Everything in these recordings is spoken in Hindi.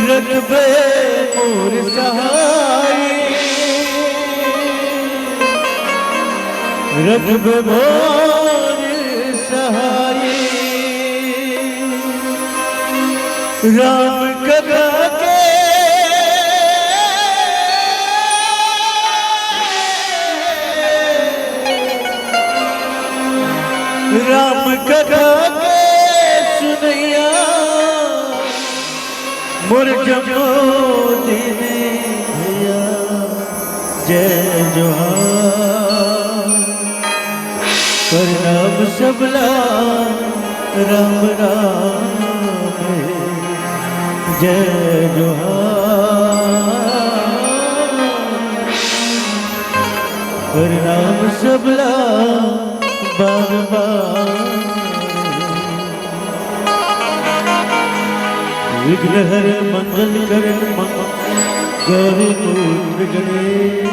रखबे मोर सहाय रखबे मोर सहाय राम कथा के राम कथा के सुनैया मोर जमो दीने भैया जय जोहार कर नाम सबला राम राम जय जोहार कर नाम सबला बार बार विघ्न हर मंगल करण गौरी पुत्र गणेश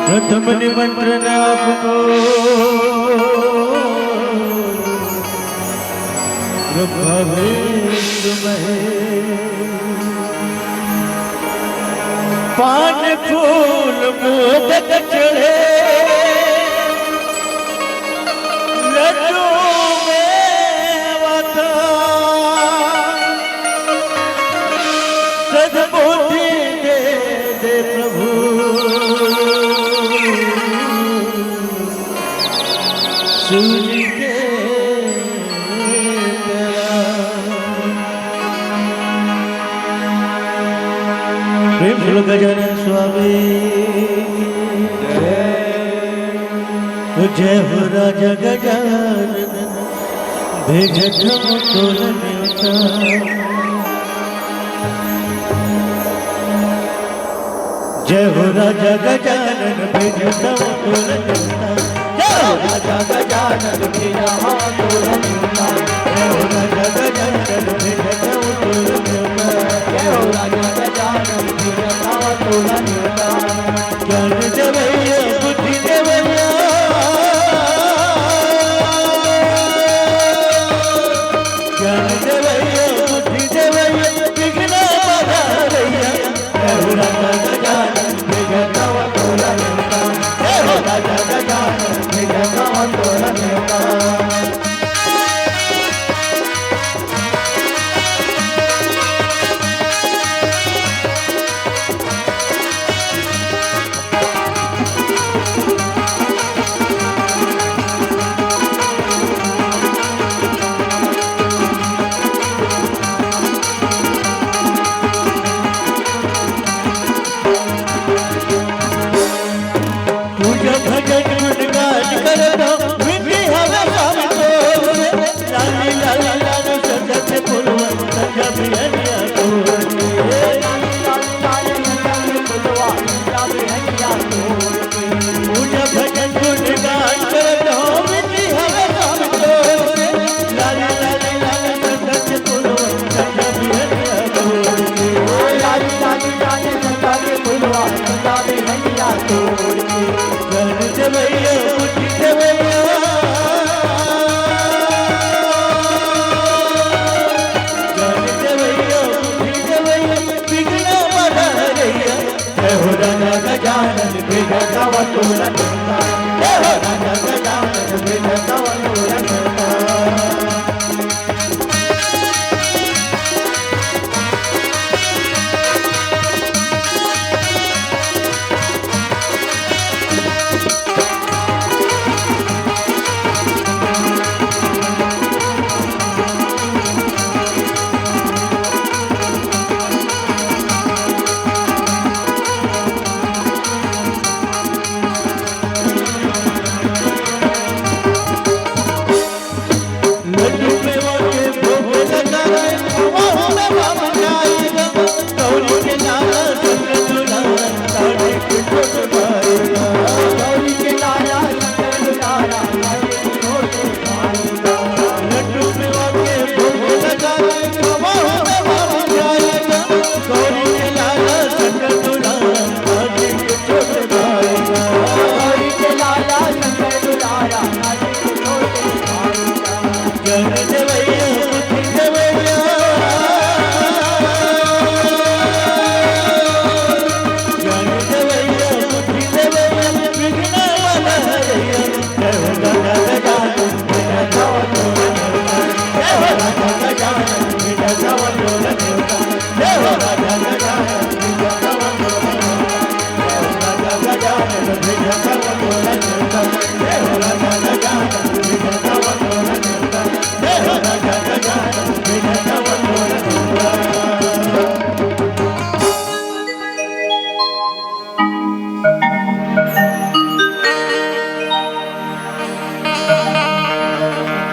प्रथम निमंत्रण आपको ब्रह्मेंद्र पान फूल मोदक चढ़े लड्डू मेवा सद्बुद्धि दे दे प्रभु सूर्य के प्रेम फूल गजानन स्वामी जय हो राजा गजानन भेजत तोलन जय हो राजा गजानन भेजत तोलन जय हो राजा गजानन भेजत तोलन जय हो राजा गजानन भेजत तोलन जय हो राजा गजानन भेजत तोलन ज्ञान देवैया बुद्धि देवैया ज्ञान देवैया बुद्धि देवैया विघ्न बाधा रैया जय हो राजा गजानन भेजत तोलन जय हो राजा गजानन भेजत तोलन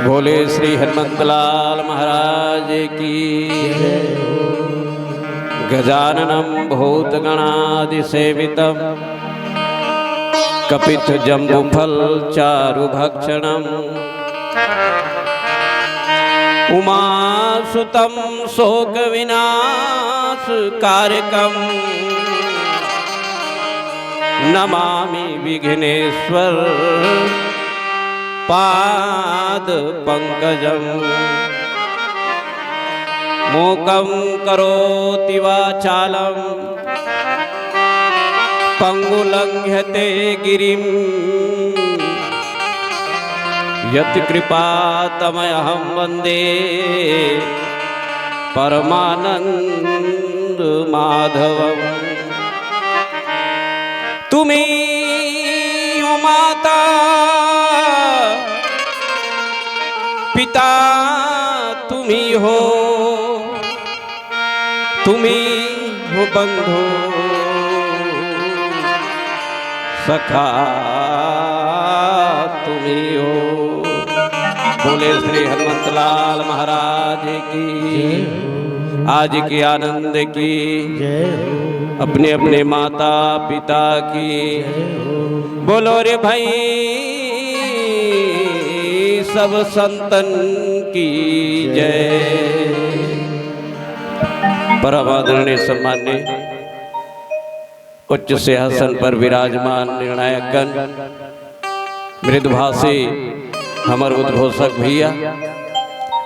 बोले श्री हनुमंतलाल महाराज की। गजाननं भूतगणादिसेवितं कपित जम्बुफल चारुभक्षणम् उमासुतं शोकविनाशकारकम् नमामि विघ्नेश्वर पाद पंकजं। मूकं करोति वाचालं पंगुलंघ्यते गिरिं यत्कृपातमहं वन्दे परमानंद माधवम्। तुम्ही हो माता पिता तुम्ही हो, तुम्ही हो बंधु सखा तुम्ही हो। बोले श्री हनुमंतलाल महाराज की। आज के आनंद की, अपने अपने माता पिता की। बोलो रे भाई सब संतन की जय। परम आदरणीय सम्मान्य उच्च सिंहासन पर विराजमान निर्णायकगण, मृदुभाषी हमर उद्घोषक भैया,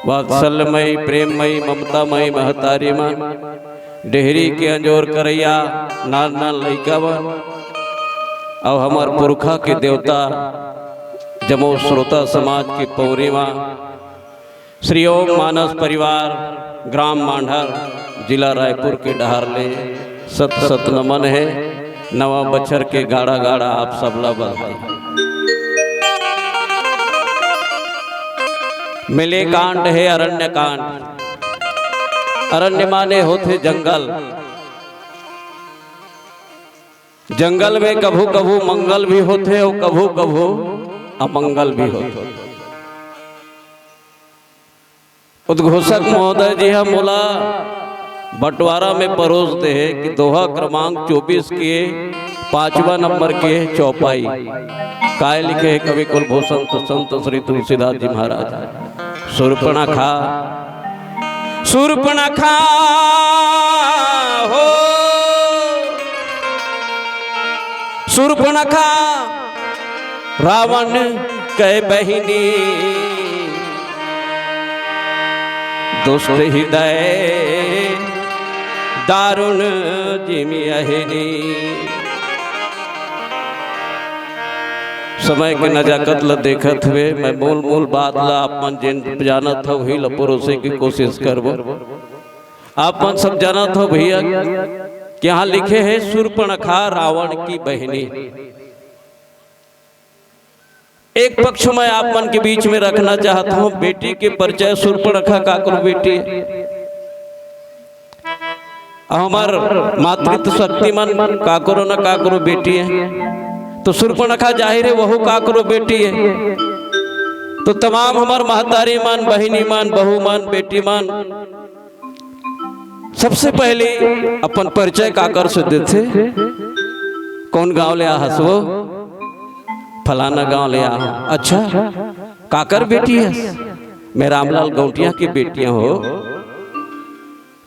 वात्सल्यमयी प्रेममयी ममतामयी महतारी मां, डेहरी के अंजोर करैया नान नान लइका बन, और हमार पुरखा के देवता जमो श्रोता समाज की पौरिमा, श्री ओम मानस परिवार ग्राम मांढर जिला रायपुर के डहारले सत सत नमन है। नवा बछर के गाड़ा गाड़ा आप सबला बधाई। मिले कांड है अरण्य कांड। अरण्य माने होते जंगल। जंगल में कभू कभू मंगल भी होते और कभू कभू अमंगल भी होते। उद्घोषक महोदय जी हम बोला बंटवारा में परोसते हैं कि दोहा क्रमांक 24 के 5वां नंबर के चौपाई काय लिखे है कवि कुलभूषण तो संत श्री तुलसीदास जी महाराज। शूर्पणखा शूर्पणखा हो शूर्पणखा रावण कै बहिनी दुष्ट हृदय दारुण जिमी अहिनी। समय के नजाकत ल देखत हुए मैं मूल मूल बात ला आपन जिन जानत हो वही ल परोसे की कोशिश करबो। आपन सब जानत हो भैया कि यहाँ लिखे है शूर्पणखा रावण की बहिनी। एक पक्ष में आप मन के बीच में रखना चाहता हूँ बेटी के परिचय। शूर्पणखा काकरो बेटी हमार मातृत्व शक्तिमान काकरो न काकरो बेटी है। तो शूर्पणखा जाहिर है वह काकरो बेटी है। तो तमाम हमार महतारी मान बहिनी मान बहू मान बेटी मान सबसे पहले अपन परिचय काकर से देते। कौन गांव ले आ हसवो फलाना गांव ले आ। अच्छा काकर बेटी है? मैं रामलाल गौटिया की बेटियां हो।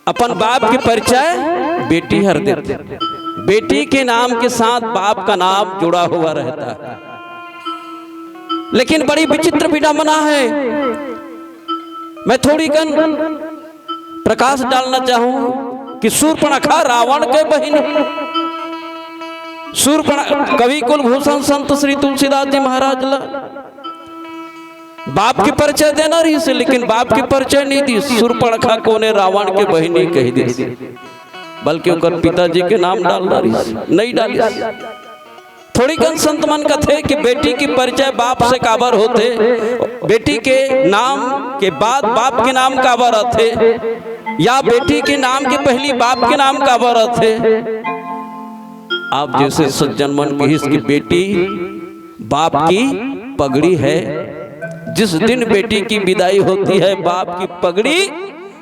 अपन बाप के परिचय बेटी हर देते। बेटी के नाम के साथ बाप का नाम जुड़ा हुआ रहता है। लेकिन बड़ी विचित्र विडंबना है। मैं थोड़ी कन प्रकाश डालना चाहूं कि शूर्पणखा रावण के बहन। कवि कुलभूषण संत श्री तुलसीदास जी महाराज ला बाप की परिचय देना रही से, लेकिन बाप की परिचय नहीं दी। शूर्पणखा को ने रावण के बहिनी कह दी, बल्कि उनकर पिताजी के नाम डालना रही नहीं डाली। थोड़ी कन संत मन कथे कि बेटी की परिचय बाप से काबर होते, बेटी के नाम के बाद बाप के नाम काबर आथे, या बेटी के नाम के पहली बाप के नाम काबर आथे। आप जैसे सज्जन मन की इसकी बेटी बाप की पगड़ी है। जिस दिन बेटी की विदाई होती है बाप की पगड़ी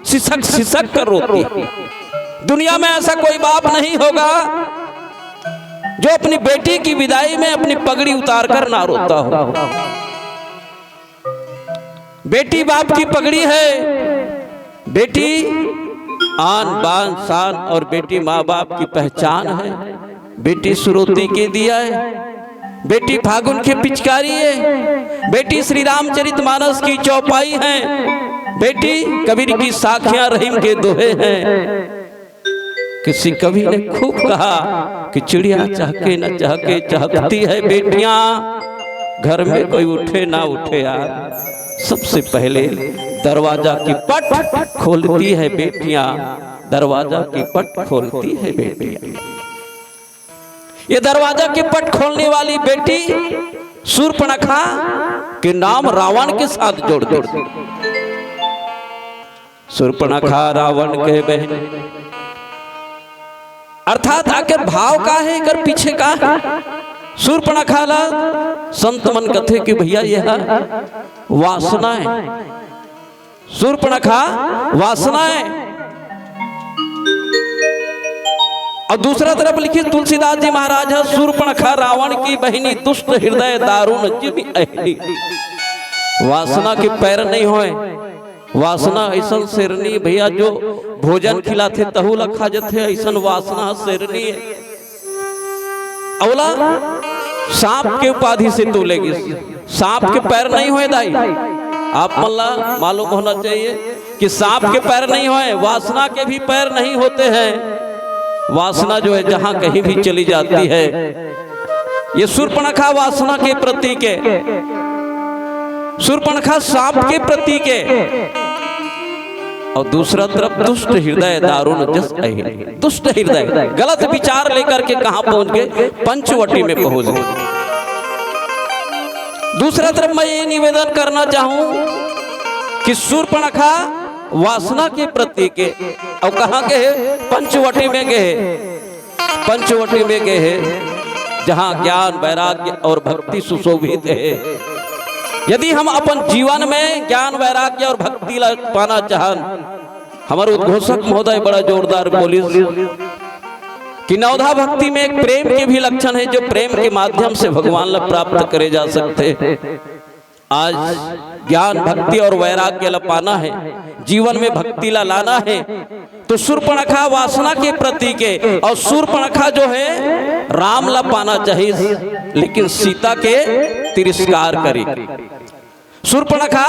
सिसक सिसक कर रोती है। दुनिया में ऐसा कोई बाप नहीं होगा जो अपनी बेटी की विदाई में अपनी पगड़ी उतार कर ना रोता हो। बेटी बाप की पगड़ी है। बेटी आन बान शान और बेटी माँ बाप की पहचान है। बेटी सुरोती के दिया है, बेटी फागुन की पिचकारी है, बेटी श्री रामचरितमानस की चौपाई है, बेटी कबीर की साखियां रहीम के दोहे हैं। किसी कवि ने खूब कहा कि चिड़िया चाहके न चाहके चाहती है बेटियां, घर में कोई उठे ना उठे यार, सबसे पहले दरवाजा की पट खोलती है बेटियां, दरवाजा की पट खोलती है बेटियां। ये दरवाजा की पट खोलने वाली बेटी शूर्पणखा के नाम रावण के साथ जोड़ दो। शूर्पणखा रावण के बहन, अर्थात आखिर भाव का है कर पीछे का। शूर्पणखा ला संत मन कथे कि भैया यह वासना है। शूर्पणखा वासना है। और दूसरा तरफ लिखित तुलसीदास जी महाराज है, शूर्पणखा रावण की बहिनी, दुष्ट हृदय दारुण जिम अहली। वासना के पैर नहीं होए, वासना ऐसा शेरनी भैया जो भोजन खिलाते तहु लखा जथे, ऐसा वासना शेरनी है। अवला सांप के उपाधि से तोलेगी, सांप के पैर नहीं होए दाई। आप मल्ला मालूम होना चाहिए कि सांप के पैर नहीं होए, वासना के भी पैर नहीं होते हैं। वासना जो है जहां कहीं भी चली जाती है। ये शूर्पणखा वासना के प्रतीक है, शूर्पणखा सांप के प्रतीक है। और दूसरा तरफ दुष्ट हृदय दारुण जस अहिल, दुष्ट हृदय गलत विचार लेकर के कहां पहुंच गए, पंचवटी में पहुंच गए। दूसरा तरफ मैं ये निवेदन करना चाहूं कि शूर्पणखा वासना के प्रतीक है। और कहां के है, पंचवटी में गए, पंचवटी में गए है जहां ज्ञान वैराग्य और भक्ति सुशोभित है। यदि हम अपन जीवन में ज्ञान वैराग्य और भक्ति पाना चाहन, हमारे उद्घोषक महोदय बड़ा जोरदार बोली कि नवधा भक्ति में एक प्रेम के भी लक्षण है, जो प्रेम के माध्यम से भगवान ला प्राप्त करे जा सकते। आज ज्ञान भक्ति और वैराग्य ला पाना है, जीवन में भक्ति ला लाना है, तो शूर्पणखा वासना के प्रतीक है। और शूर्पणखा जो है राम ला पाना चाहिए, लेकिन सीता के तिरस्कार करी। शूर्पणखा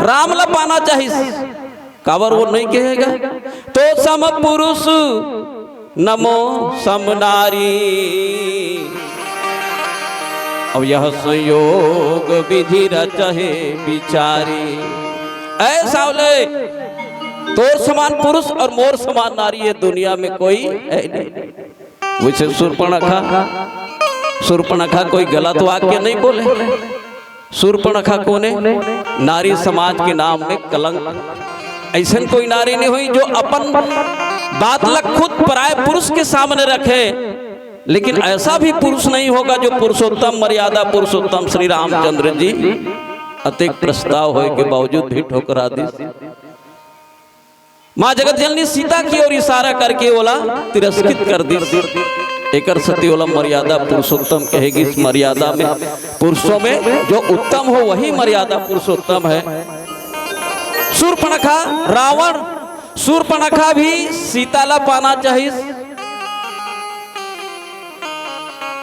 राम ला पाना चाहिए, काबर वो नहीं कहेगा, तो सम पुरुष नमो सम नारी। अब यह संयोग विधि रचहे बिचारी। ऐसा बोले तोर समान पुरुष और मोर समान नारी ये दुनिया में कोई है नहीं। वैसे शूर्पणखा कोई गलत वाक्य नहीं बोले। शूर्पणखा कौन है, नारी समाज के नाम में कलंक। ऐसा कोई नारी नहीं हुई जो अपन बात लग खुद पराये पुरुष के सामने रखे, लेकिन ऐसा भी पुरुष नहीं होगा जो पुरुषोत्तम मर्यादा पुरुषोत्तम श्री रामचंद्र जी अतिक प्रस्ताव होए के बावजूद भी ठोकरा दी। माँ जगत जननी सीता की ओर इशारा करके बोला तिरस्कृत कर दी। एकर सती ओला मर्यादा पुरुषोत्तम कहेगी। इस मर्यादा में पुरुषों में जो उत्तम हो वही मर्यादा पुरुषोत्तम है। शूर्पणखा रावण, शूर्पणखा भी सीता ला पाना चाहिए,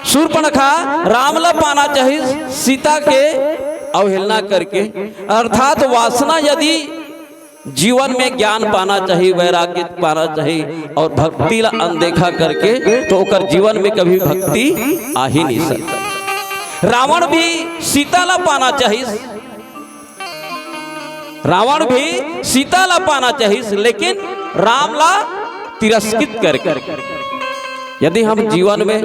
शूर्पणखा राम ला पाना चाहिए, सीता के अवहेलना करके। अर्थात वासना यदि जीवन में ज्ञान पाना चाहिए, वैराग्य पाना चाहिए और भक्ति ला अनदेखा करके, तो ओकर जीवन में कभी भक्ति आ ही नहीं सकता। रावण भी सीता ला पाना चाहिए, रावण भी सीता ला पाना चाहिए, लेकिन राम ला तिरस्कृत करके। यदि हम जीवन में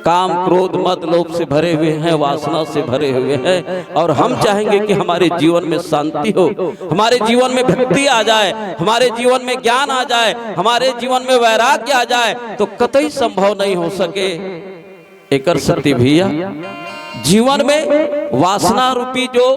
काम क्रोध मद लोभ से भरे हुए हैं, वासना से भरे हुए हैं, और हम चाहेंगे कि हमारे जीवन में शांति हो, हमारे जीवन में भक्ति आ जाए, हमारे जीवन में ज्ञान आ जाए, हमारे जीवन में वैराग्य आ जाए, तो कतई संभव नहीं हो सके। एकर सत्य भैया जीवन में वासना रूपी जो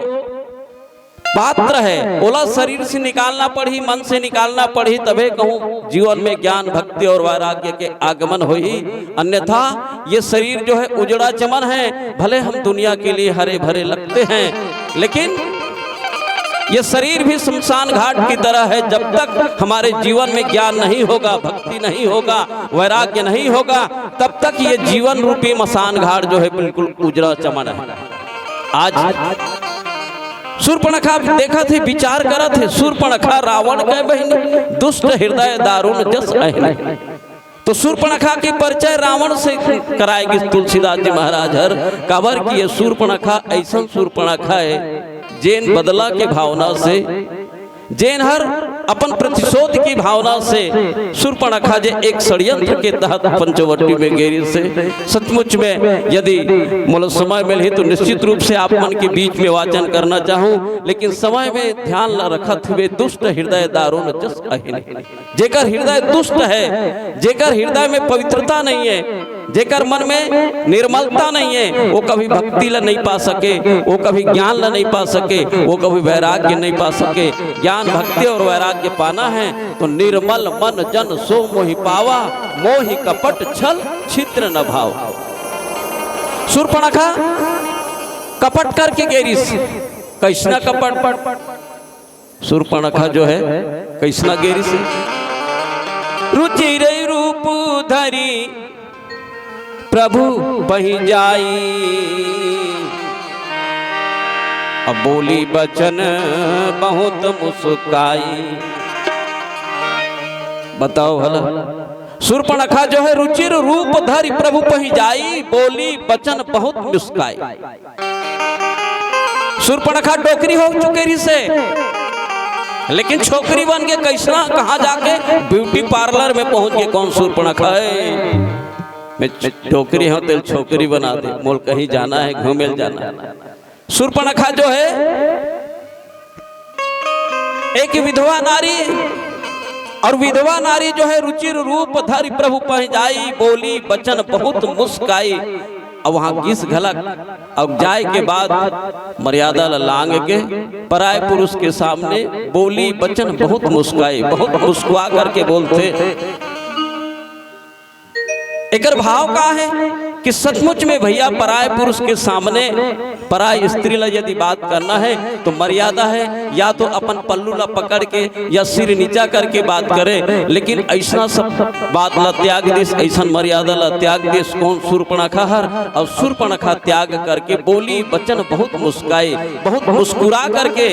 पात्र है ओला शरीर से निकालना पड़ी, मन से निकालना पड़ी, तबे कहूँ जीवन में ज्ञान भक्ति और वैराग्य के आगमन हो ही। अन्यथा ये शरीर जो है उजड़ा चमन है, भले हम दुनिया के लिए हरे भरे लगते हैं, लेकिन ये शरीर भी शमशान घाट की तरह है। जब तक हमारे जीवन में ज्ञान नहीं होगा, भक्ति नहीं होगा, वैराग्य नहीं होगा, तब तक ये जीवन रूपी मसान घाट जो है बिल्कुल उजड़ा चमन है। आज शूर्पणखा देखा थे, विचार करा थे, शूर्पणखा रावण के बहिनी, दुष्ट हृदय दारुण जस अहिनी। तो शूर्पणखा की परिचय रावण से कराएगी तुलसीदास जी महाराज हर काबर की ये शूर्पणखा ऐसा शूर्पणखा है जैन बदला के भावना से, जैन हर अपन प्रतिशोध की भावना से शूर्पणखा जे एक षड्यंत्र के तहत पंचवटी में गेरी से। सचमुच में यदि मुझे समय मिले तो निश्चित रूप से आप मन के बीच में वाचन करना चाहूं, लेकिन समय में ध्यान न रखत हुए दुष्ट हृदय दारुण जस अहिनी। जेकर हृदय दुष्ट है, जेकर हृदय में पवित्रता नहीं है, जेकर मन में निर्मलता नहीं है, वो कभी भक्ति ला नहीं पा सके, वो कभी ज्ञान ला नहीं पा सके, वो कभी वैराग्य नहीं पा सके। ज्ञान भक्ति और वैराग्य पाना है तो निर्मल मन जन सो मोहि पावा, मोहि कपट छल छिद्र न भाव। शूर्पणखा कपट करके गेरी से, कैसना कपट, शूर्पणखा जो है कैसना गेरी से, रुचिर रूप धरी प्रभु बही जाई, अब बोली बचन बहुत मुस्काई। बताओ भला, शूर्पणखा जो है रुचिर रूप धरि प्रभु बही जाई, बोली बचन बहुत मुस्काई। शूर्पणखा डोकरी हो चुके से, लेकिन छोकरी बन के कैसना कहाँ जाके ब्यूटी पार्लर में पहुंच के कौन शूर्पणखा है, मैं छोकरी हूं तेल छोकरी बना दे, मोल कहीं जाना है, घूमेल जाना है। शूर्पणखा जो है एक विधवा नारी, और विधवा नारी जो है रुचिर रूप धरि प्रभु पह जाई, बोली बचन बहुत मुस्काई। अब वहां किस घलक, अब जाए के बाद मर्यादा लांग के पराय पुरुष के सामने बोली बचन बहुत मुस्काई, बहुत मुस्कुआ करके बोलते। एकर भाव का है कि सचमुच में भैया पराय पुरुष के सामने पराय स्त्री ला यदि बात करना है तो मर्यादा है, या तो अपन पल्लू ला पकड़ के या सिर नीचा करके बात करे, लेकिन ऐसा सब बात ला त्याग देश, ऐसा मर्यादा ला त्याग देश कौन शूर्पणखा हर। और शूर्पणखा त्याग करके बोली बचन बहुत मुस्काई, बहुत मुस्कुरा करके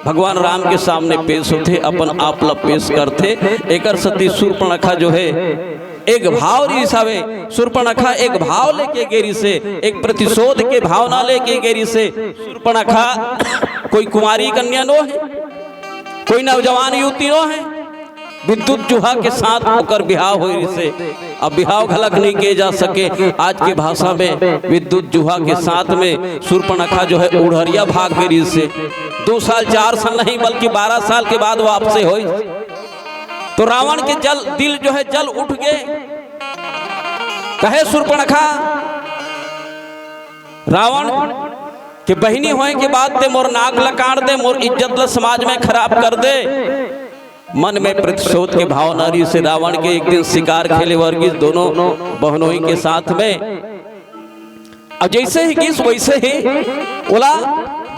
भगवान राम के सामने पेश होते, अपन आप ला पेश करते। एकर सती शूर्पणखा जो है एक भाव हिसाबे, शूर्पणखा एक भाव लेके गेरी से, एक प्रतिशोध के भावना लेके गेरी से। शूर्पणखा कोई कुमारी कन्या नो है, कोई नौजवान युवती नो है, विद्युत जुहा के साथ होकर बिहाव हो से। अब बिहाव घलक नहीं किए जा सके, आज की भाषा में विद्युत जुहा के साथ में शूर्पणखा जो है उड़हरिया भाग गेरी से। 2 साल 4 साल नहीं बल्कि 12 साल के बाद वापसी हुई, तो रावण के दिल जो है जल उठ गए। कहे शूर्पणखा रावण के बहिनी होए के बाद ते मोर नाक ला काट दे, मोर इज्जत ला समाज में खराब कर दे। मन में प्रतिशोध के भावना से रावण के एक दिन शिकार खेले वर्गीस दोनों बहनोई के साथ में। अब जैसे ही गिस वैसे ही ओला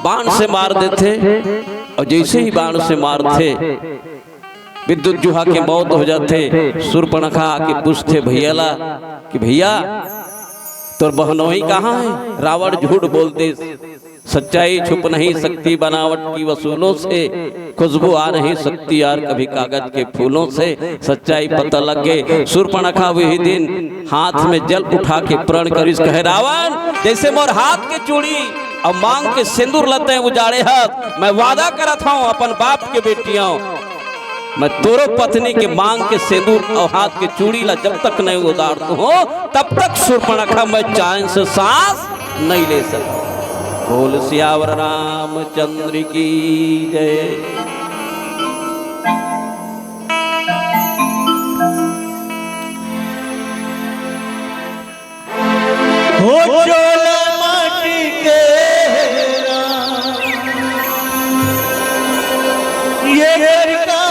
बाण से मार देते, और जैसे ही बाण से मारते विद्युत जुहा के मौत हो जाते। शूर्पणखा आके पूछते भैया ला कि भैया तोर बहनोई कहाँ है? रावण झूठ बोलते, सच्चाई छुप नहीं सकती बनावट की वसूलों से, खुशबू आ नहीं सकती यार कभी कागज के फूलों से, सच्चाई पता लग गए। शूर्पणखा वही दिन हाथ में जल उठा के प्रण करिस, कहे रावण जैसे मोर हाथ के चूड़ी और मांग के सिंदूर लते उजाड़े हाथ, मैं वादा करत हूँ अपन बाप के बेटियों मैं तोरो पत्नी के मांग के सिंदूर और हाथ के चूड़ी ला जब तक नहीं उतार हो तब तक शूर्पणखा मैं चैन से सांस नहीं ले सकता। बोल सियावर रामचंद्र की जय। हो चोला माटी के ये घर का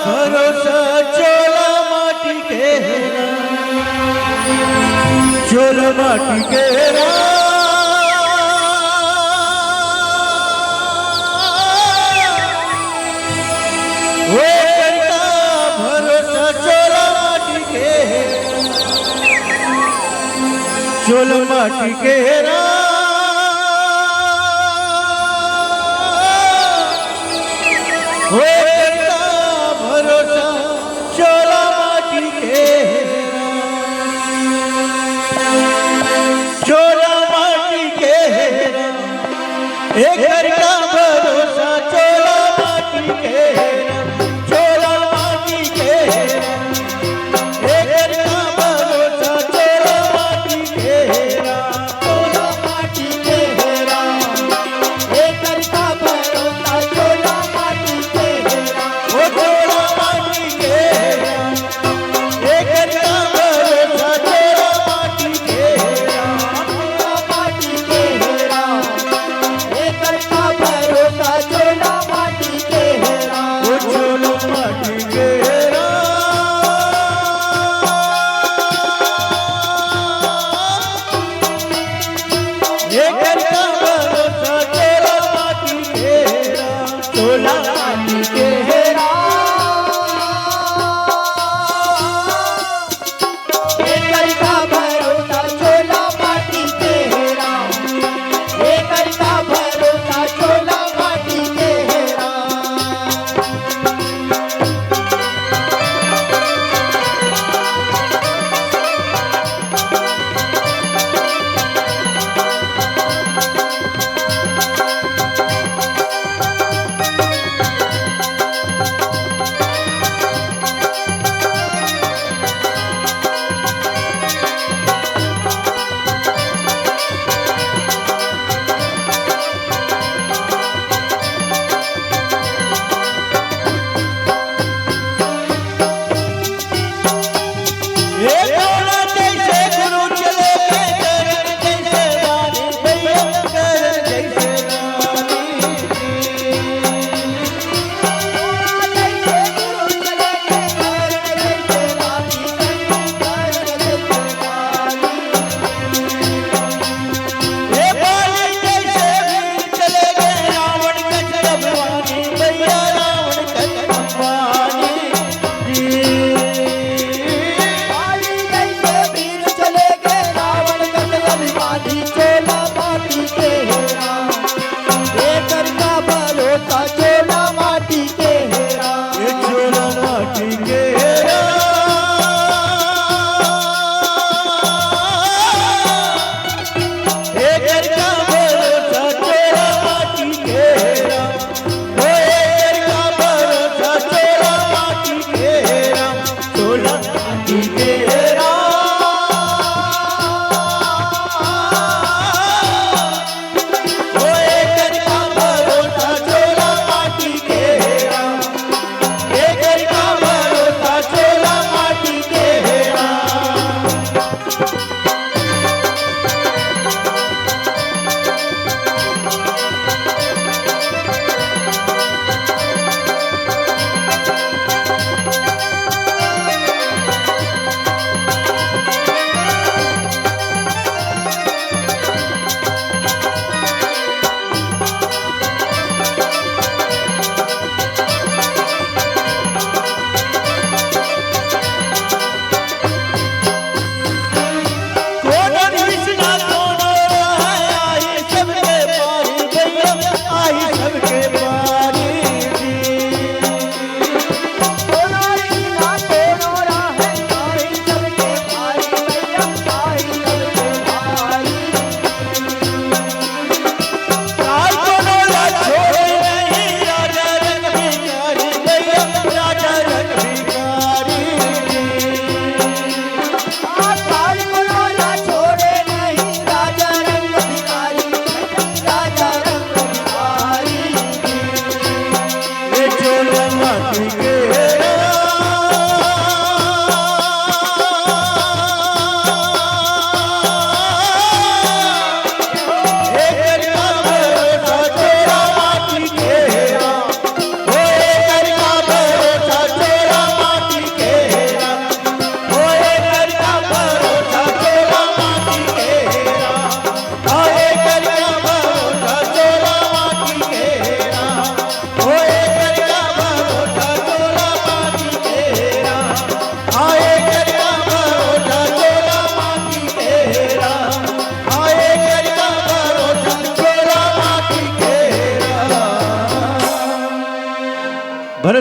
भरोसा चोला माटी के चोला माटी के वो घर का भरोसा चोला माटी के चोल माटी के भरोसा चोला माटी के चोला माटी के एक घर का भरोसा चोला माटी के चोला माटी के एक घर का भरोसा चोला माटी के चोला माटी के एक घर का भरोसा चोला माटी के वो चोला माटी के एक घर का भरोसा चोला माटी के चोला माटी के एक घर का भरोसा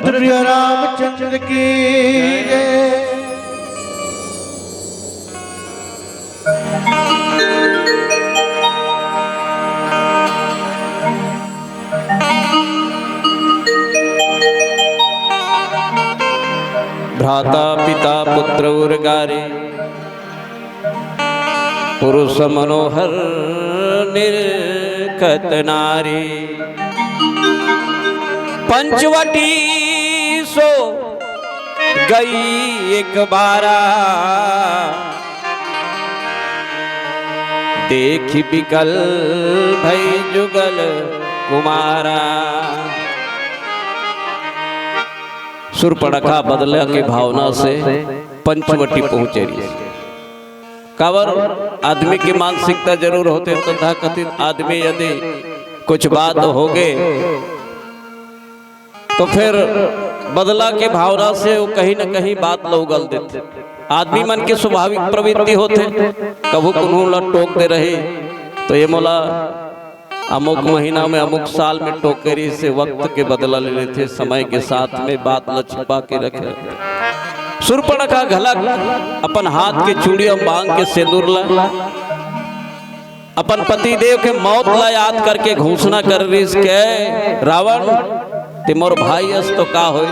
भरत प्रिय रामचंद्र की जय। भ्राता पिता पुत्र उर्गारे पुरुष मनोहर निर्कत नारी पंचवटी सो गई एक बारा देख बिकल भई जुगल कुमारा। सुरपणखा बदला की भावना से पंचवटी पहुंचे कावर आदमी की मानसिकता जरूर होते तथा कथित आदमी यदि कुछ बात हो गए तो फिर बदला के भावना से वो कहीं न कहीं बात लोगल देते। आदमी मन के स्वाभाविक प्रवृत्ति होते कभू कुनूला टोक दे रहे तो ये मोला अमुक महीना में अमुक साल में टोकरी से वक्त के बदला ले लेते, समय के साथ में बात न छिपा के रखे। सुरपणखा घलक अपन हाथ के चूड़ियों मांग के सिंदूर ला अपन पति देव के मौत ला याद करके घोषणा कर रही के रावण तिमोर भाई अस तो का होई,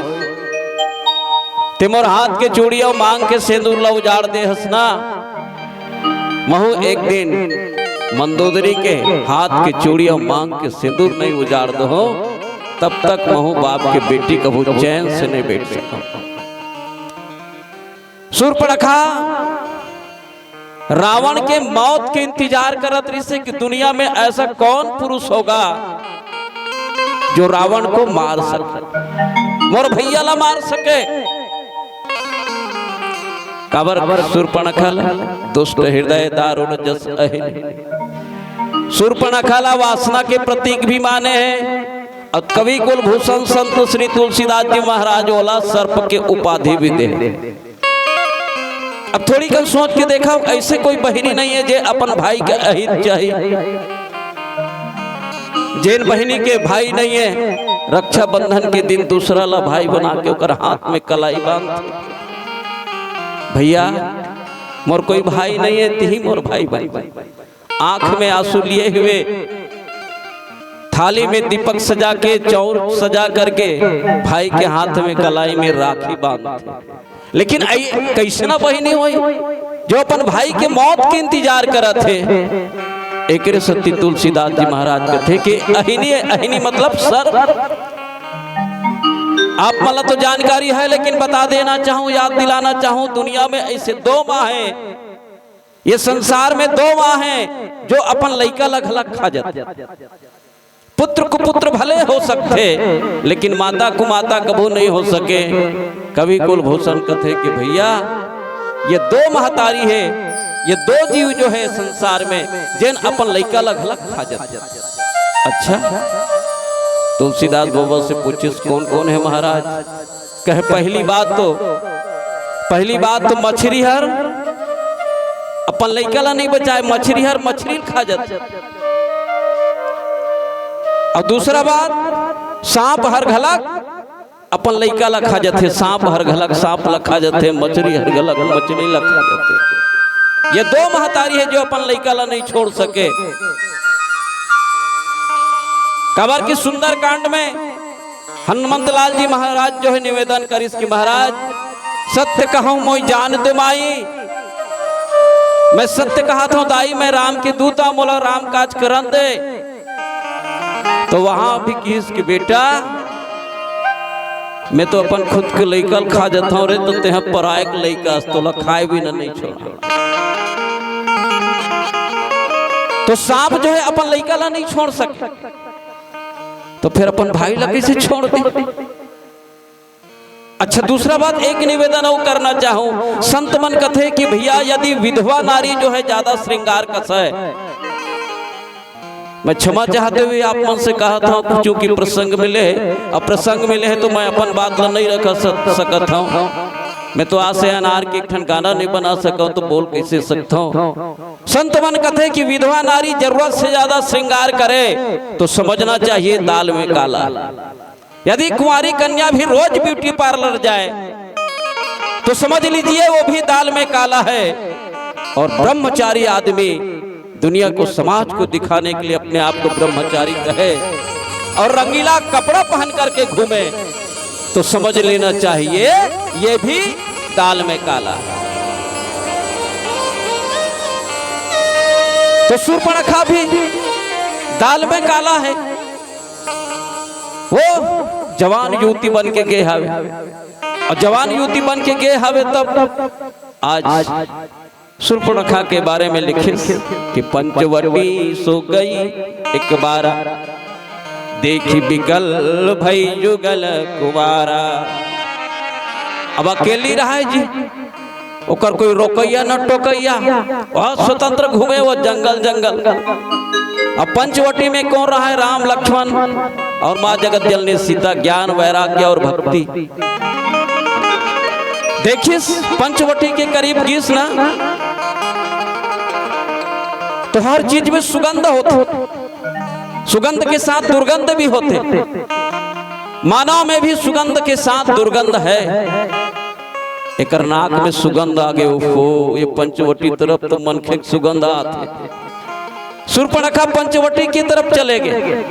तिमोर हाथ के चूड़ियों मांग के सिंदूर ला उजाड़ दे हसना। महू एक दिन मंदोदरी के हाथ के चूड़ियों मांग के सिंदूर नहीं उजाड़ दो तब तक महू बाप के बेटी कभू चैन से नहीं बैठ सका। सुरपणखा रावण के मौत के इंतजार करत रही से कि दुनिया में ऐसा कौन पुरुष होगा जो रावण को मार सके, मोर भैया ला मार सके। काबर सुरपणखा दुष्ट हृदय दारुण जस अहिन। सुरपणखा वासना के प्रतीक भी माने हैं और कवि कुलभूषण संत श्री तुलसीदास जी महाराज वाला सर्प के उपाधि भी दे। अब थोड़ी कल सोच के देखा ऐसे कोई बहिनी नहीं है जे अपन भाई के अहित चाहिए, जिन बहिनी के भाई नहीं है रक्षाबंधन के दिन दूसरा ला भाई बना के ओकर हाथ में कलाई बांध भैया मोर कोई भाई नहीं है ती मोर भाई भाई। आंख में आंसू लिए हुए थाली में दीपक सजा के चौर सजा करके भाई के हाथ में कलाई में राखी बांधते। लेकिन कैसे ना बहिनी हुई जो अपन भाई के मौत के इंतजार करत थे। एक सती तुलसीदास जी महाराज कहते कि अहिनी अहिनी मतलब सर। आप मला तो जानकारी है लेकिन बता देना चाहूं, याद दिलाना चाहूं, दुनिया में ऐसे दो माँ हैं, ये संसार में दो माँ हैं जो अपन लइका लग खा जाते। पुत्र को पुत्र भले हो सकते लेकिन माता को माता कबू नहीं हो सके। कवि कुलभूषण कहते कि भैया ये दो महतारी है, ये दो जीव जो है संसार में जिन अपन लइका लग खा जाते। अच्छा तुलसीदास बाबा से पूछिस कौन कौन है महाराज? कहे पहली बात तो मछली हर अपन लइका ला नहीं बचाए, मछली हर मछली खा जाते। और दूसरा बात सांप हर घलक अपन लइका ला खा जाते, सांप हर घलक सांप ला खा जाते, मछली हर घलक मछली ला खा जाते। ये दो महतारी है जो अपन लइका ला नहीं छोड़ सके। काबर की सुंदर कांड में हनुमंत लाल जी महाराज जो है निवेदन करिस कि महाराज सत्य कहूं मोई जान तुमाई, मैं सत्य कहा था दाई, मैं राम के दूता मोला राम काज करन दे। तो वहां भी किस कि बेटा मैं तो अपन खुद के लइकल खा जाता हूं रे, तो तेह पराए के लइका तो खाए भी नहीं छोड़ा। तो सांप जो है अपन लइका ला नहीं छोड़ सके तो फिर अपन भाई ला कैसे छोड़ दे? अच्छा दूसरा बात एक निवेदन और करना चाहूं, संत मन कथे कि भैया यदि विधवा नारी जो है ज्यादा श्रृंगार कस है, मैं क्षमा चाहते हुए आप मन से कहा था क्योंकि प्रसंग मिले अब प्रसंग मिले है तो मैं अपन बात ला नहीं रख सकता हूं। मैं तो आज से अनार के एक गाना नहीं बना सका तो बोल कैसे सकता हूं। संत मन कथे कि विधवा नारी जरूरत से ज्यादा श्रृंगार करे तो समझना चाहिए दाल में काला। यदि कुंवारी कन्या भी रोज ब्यूटी पार्लर जाए तो समझ लीजिए वो भी दाल में काला है। और ब्रह्मचारी आदमी दुनिया को, समाज को दिखाने के लिए अपने आप को ब्रह्मचारी कहे और रंगीला कपड़ा पहन करके घूमे तो समझ लेना चाहिए ये भी दाल में काला है। तो शूर्पणखा भी दाल में काला है। वो जवान युवती बन के गए हवे और जवान युवती बन के गए हवे तब आज शूर्पणखा के बारे में लिखे कि पंचवटी सो गई एक बार देखी बिगल भई जुगल कुवारा। अब अकेली रहा जी, ओकर कोई रोकैया न टोकैया, बहुत स्वतंत्र घूमे वो जंगल जंगल। अब पंचवटी में कौन रहा है? राम लक्ष्मण और माँ जगत जननी सीता, ज्ञान वैराग्य और भक्ति। देखिए पंचवटी के करीब गीस ना तो हर चीज में सुगंध होते, सुगंध के साथ दुर्गंध भी होते। मानव में भी सुगंध के साथ दुर्गंध है। एक नाक में सुगंध आगे उफो, ये पंचवटी तरफ तो मनखे सुगंध आते। शूर्पणखा पंचवटी की तरफ चले गए।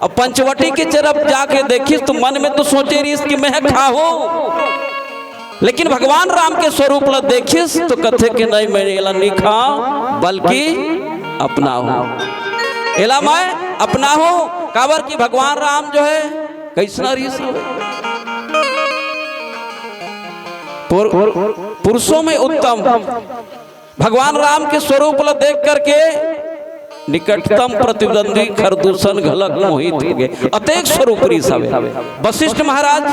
अब पंचवटी की तरफ जाके देखिस तो मन में तो सोचे रही इसकी महक खाओ, लेकिन भगवान राम के स्वरूप ला देखिस तो कथे के नहीं मैं एला नहीं खाओ बल्कि अपना हूं, एला मैं अपना हूं। काबर की भगवान राम जो है कैसना रीस पुरुषों में उत्तम। भगवान राम के स्वरूप ला देख करके निकटतम प्रतिद्वंदी खरदूषण घलक मोहित हो गए। अतेक स्वरूप रीस हवे। वशिष्ठ महाराज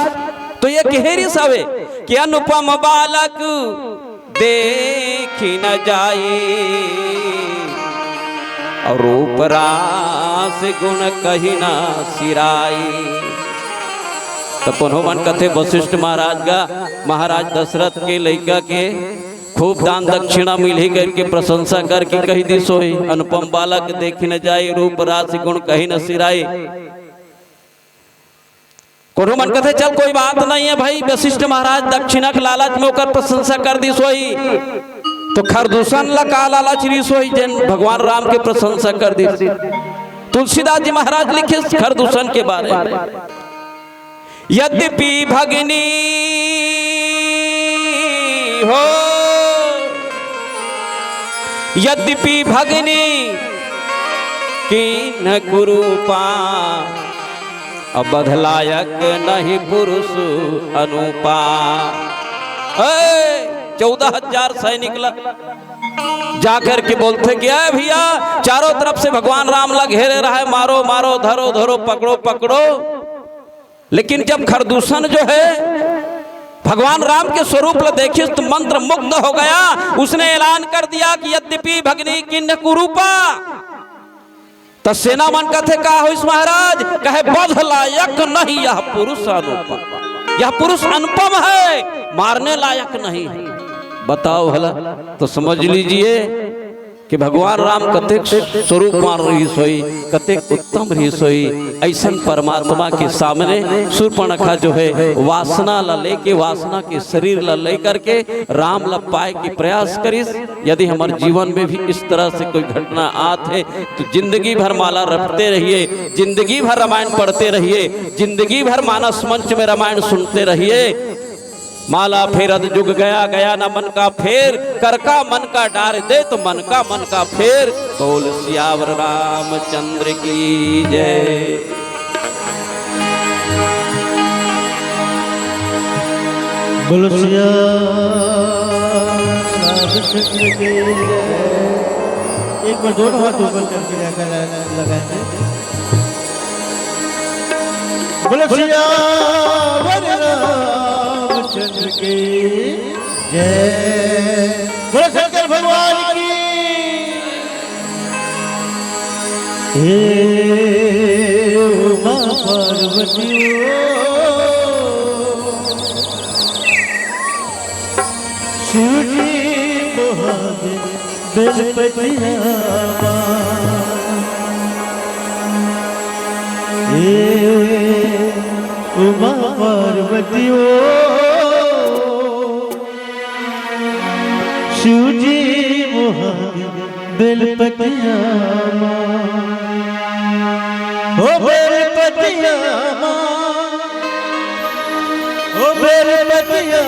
तो ये कहेरी सवे कि अनुपम बालक देखी न जाए और रूप रास गुण कही न सिराई। तो पुनः कथे वशिष्ठ महाराज का महाराज दशरथ के लड़का के खूब दान दक्षिणा मिली करके प्रशंसा करके कही दी सोई अनुपम बालक देखी न जाए रूप रास गुण कही न सिराई। कोनो मन कहते चल कोई बात नहीं है भाई, वशिष्ठ महाराज दक्षिणा के लालच में होकर प्रशंसा कर दी सोई तो खरदूषण ला का लालच री सोई जन भगवान राम के प्रशंसा कर दी। तुलसीदास जी महाराज लिखे खरदूषण के बारे में, यद्यपि भगिनी हो, यद्यपि भगिनी कीन कुरूपा अब बधलायक नहीं पुरुष अनुपा। 14,000 सैनिक जाकर के बोलते कि भैया चारों तरफ से भगवान राम ला घेरे रहा है, मारो मारो धरो धरो पकड़ो पकड़ो। लेकिन जब खरदूषण जो है भगवान राम के स्वरूप ला देखिए तो मंत्र मुग्ध हो गया। उसने ऐलान कर दिया कि यद्यपि भगनी किन्न कुरूपा। तो सेना मन कथे का हो इस महाराज कहे बध लायक नहीं यह पुरुष अनुपम, यह पुरुष अनुपम है, मारने लायक नहीं है। बताओ भला तो समझ लीजिए कि भगवान राम कतेक स्वरूप मान रही सोई, कतेक उत्तम रही सोई। ऐसा परमात्मा के सामने शूर्पणखा जो है वासना ला लेके, वासना के शरीर ला ले करके राम ला पाए की प्रयास करिस। यदि हमारे जीवन में भी इस तरह से कोई घटना आते तो जिंदगी भर माला रटते रहिए, जिंदगी भर रामायण पढ़ते रहिए, जिंदगी भर मानस मंच में रामायण सुनते रहिए। माला फेरत जुग गया गया ना मन का फेर, कर का मन का डार दे तो मन का फेर। बोल सियावर रामचंद्र की जय। बोल सियावर रामचंद्र की जय। एक बार दोनों हाथ ऊपर करके लगाएंगे। बोल सियावर रामचंद्र की जय। बोलो शंकर भगवान की। हे उमा पार्वती शिव जी महादेव बेलपतिया हे उमा पार्वती ओ शिवजी महादेव बेलपतिया ओ बेलपतिया ओ बेलपतिया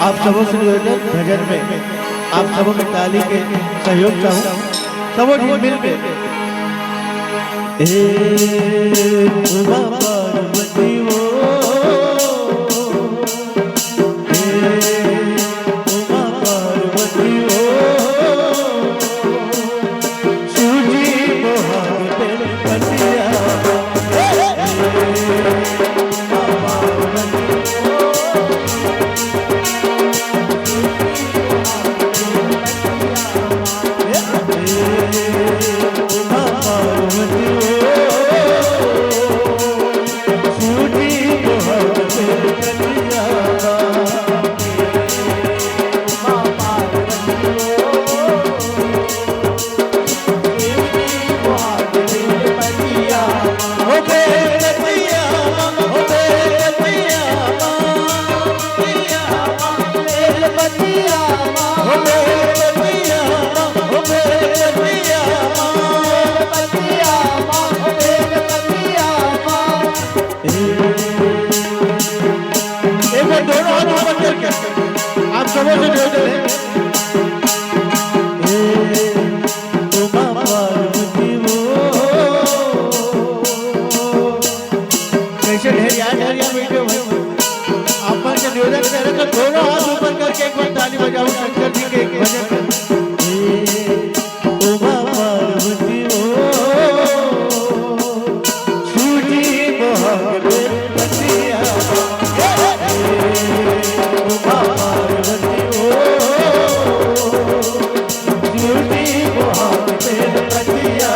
आप सबों से निवेदन भजन में आप सबों में ताली के सहयोग चाहूं सबों मिल के उमा पार्वती ओ उमा पार्वती ओ शिवजी महादेव बेलपतिया आप सबों से निवेदन है उमा पार्वती ओ कैसे ढेरिया वीडियो भाई आप पर से निवेदन करें तो दोनों हाथ ऊपर करके एक बार ताली बजाओ शंकर जी के एक भजन उमा पार्वती ओ शिवजी महादेव बेलपतिया उमा पार्वती ओ शिवजी महादेव बेलपतिया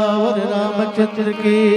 रामचंद्र की